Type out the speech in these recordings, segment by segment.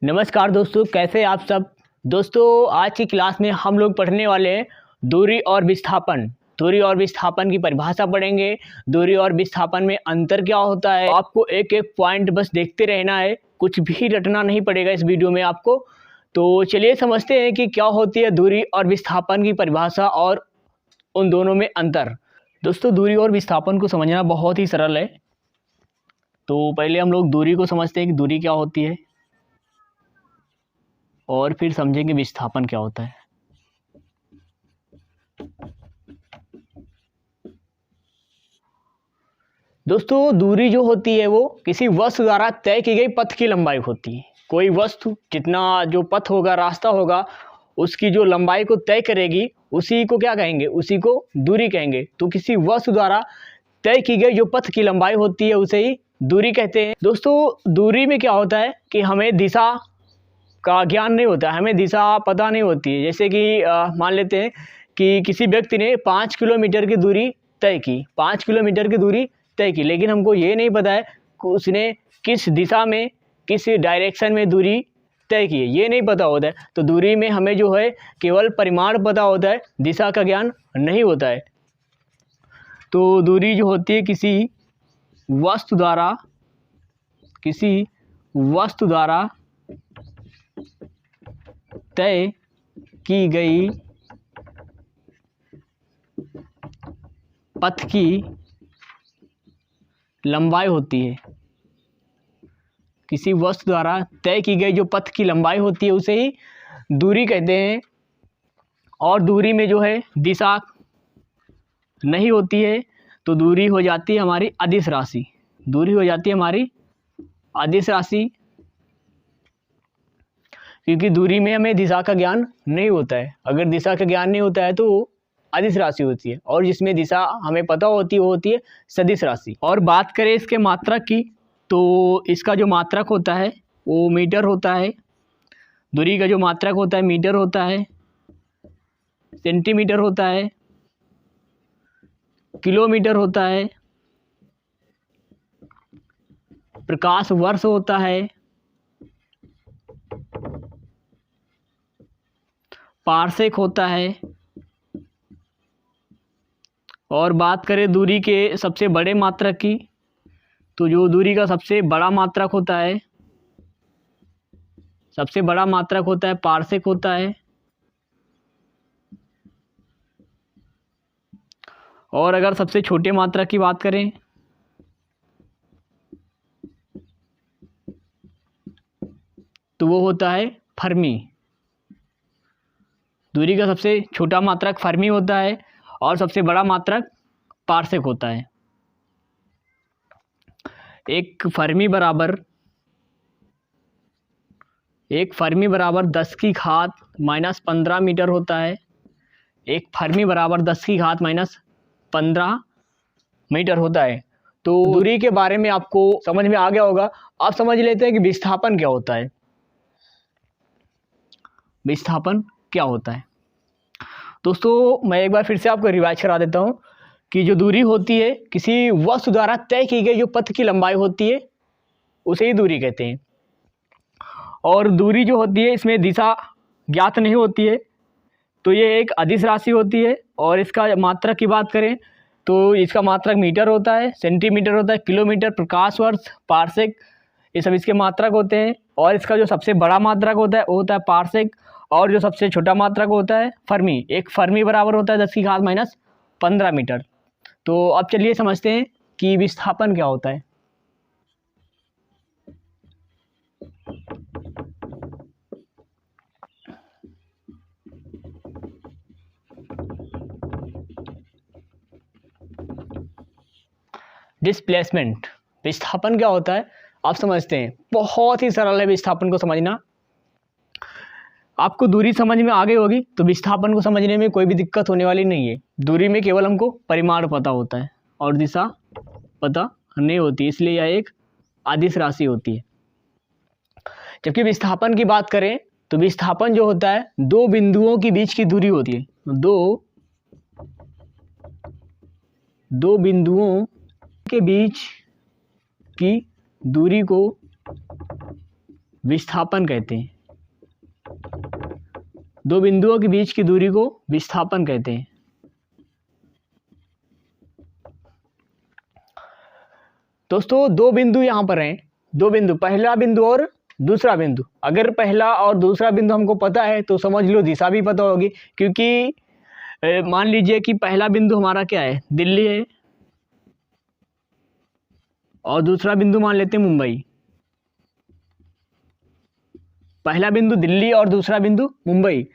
नमस्कार दोस्तों, कैसे आप सब। दोस्तों, आज की क्लास में हम लोग पढ़ने वाले हैं दूरी और विस्थापन। दूरी और विस्थापन की परिभाषा पढ़ेंगे। दूरी और विस्थापन में अंतर क्या होता है, आपको एक एक पॉइंट बस देखते रहना है, कुछ भी रटना नहीं पड़ेगा इस वीडियो में आपको। तो चलिए समझते हैं कि क्या होती है दूरी और विस्थापन की परिभाषा और उन दोनों में अंतर। दोस्तों, दूरी और विस्थापन को समझना बहुत ही सरल है। तो पहले हम लोग दूरी को समझते हैं कि दूरी क्या होती है, और फिर समझेंगे विस्थापन क्या होता है। दोस्तों, दूरी जो होती है वो किसी वस्तु द्वारा तय की गई पथ की लंबाई होती है। कोई वस्तु जितना जो पथ होगा, रास्ता होगा, उसकी जो लंबाई को तय करेगी उसी को क्या कहेंगे, उसी को दूरी कहेंगे। तो किसी वस्तु द्वारा तय की गई जो पथ की लंबाई होती है उसे ही दूरी कहते हैं। दोस्तों, दूरी में क्या होता है कि हमें दिशा का ज्ञान नहीं होता, हमें दिशा पता नहीं होती है। जैसे कि मान लेते हैं कि किसी व्यक्ति ने 5 किलोमीटर की दूरी तय की, 5 किलोमीटर की दूरी तय की, लेकिन हमको ये नहीं पता है कि उसने किस दिशा में, किस डायरेक्शन में दूरी तय की है, ये नहीं पता होता है। तो दूरी में हमें जो है केवल परिमाण पता होता है, दिशा का ज्ञान नहीं होता है। तो दूरी जो होती है किसी वस्तु द्वारा तय की गई पथ की लंबाई होती है। किसी वस्तु द्वारा तय की गई जो पथ की लंबाई होती है उसे ही दूरी कहते हैं। और दूरी में जो है दिशा नहीं होती है, तो दूरी हो जाती है हमारी अदिश राशि। दूरी हो जाती है हमारी अदिश राशि, क्योंकि दूरी में हमें दिशा का ज्ञान नहीं होता है। अगर दिशा का ज्ञान नहीं होता है तो वो अदिश राशि होती है, और जिसमें दिशा हमें पता होती है वो होती है सदिश राशि। और बात करें इसके मात्रक की, तो इसका जो मात्रक होता है वो मीटर होता है। दूरी का जो मात्रक होता है मीटर होता है, सेंटीमीटर होता है, किलोमीटर होता है, प्रकाश वर्ष होता है, पारसेक होता है। और बात करें दूरी के सबसे बड़े मात्रक की, तो जो दूरी का सबसे बड़ा मात्रक होता है, पारसेक होता है। और अगर सबसे छोटे मात्रक की बात करें तो वो होता है फर्मी। दूरी का सबसे छोटा मात्रक फर्मी होता है और सबसे बड़ा मात्रक पारसेक होता है। एक फर्मी बराबर 10 की घात -15 मीटर होता है। एक फर्मी बराबर 10 की घात -15 मीटर होता है। तो दूरी के बारे में आपको समझ में आ गया होगा। अब समझ लेते हैं कि विस्थापन क्या होता है। विस्थापन क्या होता है दोस्तों, मैं एक बार फिर से आपको रिवाइज करा देता हूँ कि जो दूरी होती है किसी वस्तु द्वारा तय की गई जो पथ की लंबाई होती है उसे ही दूरी कहते हैं। और दूरी जो होती है इसमें दिशा ज्ञात नहीं होती है, तो ये एक अदिश राशि होती है। और इसका मात्रक की बात करें तो इसका मात्रक मीटर होता है, सेंटीमीटर होता है, किलोमीटर, प्रकाश वर्ष, पारसेक, ये सब इसके मात्रक होते हैं। और इसका जो सबसे बड़ा मात्रक होता है वो होता है पारसेक, और जो सबसे छोटा मात्रक होता है फर्मी। एक फर्मी बराबर होता है 10 की घात -15 मीटर। तो अब चलिए समझते हैं कि विस्थापन क्या होता है। डिस्प्लेसमेंट, विस्थापन क्या होता है आप समझते हैं। बहुत ही सरल है विस्थापन को समझना। आपको दूरी समझ में आ गई होगी तो विस्थापन को समझने में कोई भी दिक्कत होने वाली नहीं है। दूरी में केवल हमको परिमाण पता होता है और दिशा पता नहीं होती, इसलिए यह एक अदिश राशि होती है। जबकि विस्थापन की बात करें तो विस्थापन जो होता है दो बिंदुओं के बीच की दूरी होती है। दो बिंदुओं के बीच की दूरी को विस्थापन कहते हैं। दो बिंदुओं के बीच की दूरी को विस्थापन कहते हैं। दोस्तों दो बिंदु यहाँ पर हैं, दो बिंदु, पहला बिंदु और दूसरा बिंदु। अगर पहला और दूसरा बिंदु हमको पता है तो समझ लो दिशा भी पता होगी, क्योंकि मान लीजिए कि पहला बिंदु हमारा क्या है, दिल्ली है, और दूसरा बिंदु मान लेते हैं मुंबई। पहला बिंदु दिल्ली और दूसरा बिंदु मुंबई।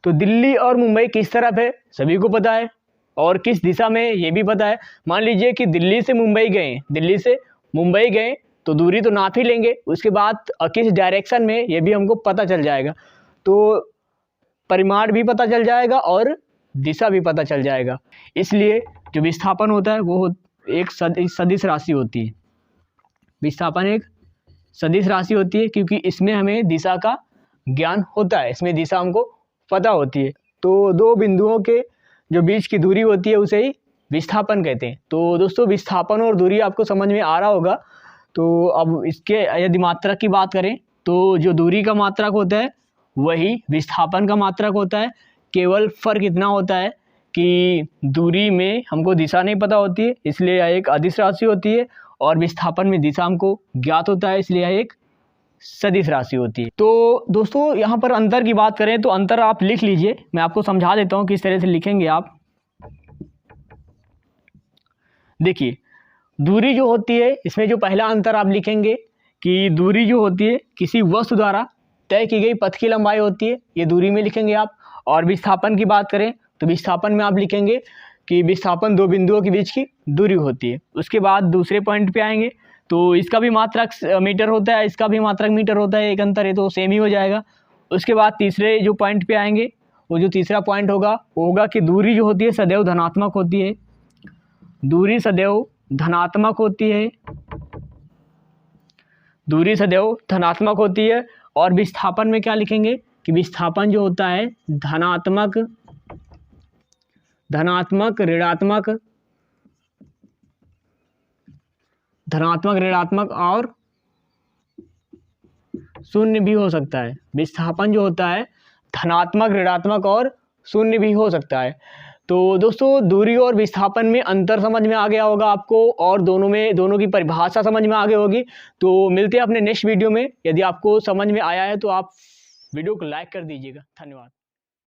तो दिल्ली और मुंबई किस तरफ है सभी को पता है, और किस दिशा में ये भी पता है। मान लीजिए कि दिल्ली से मुंबई गए, दिल्ली से मुंबई गए तो दूरी तो नाप ही लेंगे, उसके बाद किस डायरेक्शन में ये भी हमको पता चल जाएगा। तो परिमाण भी पता चल जाएगा और दिशा भी पता चल जाएगा। इसलिए जो विस्थापन होता है वो एक सदिश राशि होती है। विस्थापन एक सदिश राशि होती है क्योंकि इसमें हमें दिशा का ज्ञान होता है, इसमें दिशा हमको पता होती है। तो दो बिंदुओं के जो बीच की दूरी होती है उसे ही विस्थापन कहते हैं। तो दोस्तों विस्थापन और दूरी आपको समझ में आ रहा होगा। तो अब इसके यदि मात्रक की बात करें तो जो दूरी का मात्रक होता है वही विस्थापन का मात्रक होता है। केवल फ़र्क इतना होता है कि दूरी में हमको दिशा नहीं पता होती है, इसलिए यह एक अदिश राशि होती है, और विस्थापन में दिशा हमको ज्ञात होता है, इसलिए यह एक सदिश राशि होती है। तो दोस्तों यहाँ पर अंतर की बात करें तो अंतर आप लिख लीजिए, मैं आपको समझा देता हूँ किस तरह से लिखेंगे आप। देखिए दूरी जो होती है, इसमें जो पहला अंतर आप लिखेंगे कि दूरी जो होती है किसी वस्तु द्वारा तय की गई पथ की लंबाई होती है, ये दूरी में लिखेंगे आप। और विस्थापन की बात करें तो विस्थापन में आप लिखेंगे कि विस्थापन दो बिंदुओं के बीच की दूरी होती है। उसके बाद दूसरे पॉइंट पे आएंगे तो इसका भी मात्रक मीटर होता है, इसका भी मात्रक मीटर होता है, एक अंतर है तो सेम ही हो जाएगा। उसके बाद तीसरे जो पॉइंट पे आएंगे, वो जो तीसरा पॉइंट होगा वो होगा कि दूरी जो होती है सदैव धनात्मक होती है। दूरी सदैव धनात्मक होती है, दूरी सदैव धनात्मक होती है। और विस्थापन में क्या लिखेंगे कि विस्थापन जो होता है धनात्मक, ऋणात्मक, ऋणात्मक और शून्य भी हो सकता है। विस्थापन जो होता है धनात्मक, ऋणात्मक और शून्य भी हो सकता है। तो दोस्तों दूरी और विस्थापन में अंतर समझ में आ गया होगा आपको, और दोनों की परिभाषा समझ में आ गई होगी। तो मिलते हैं अपने नेक्स्ट वीडियो में। यदि आपको समझ में आया है तो आप वीडियो को लाइक कर दीजिएगा। धन्यवाद।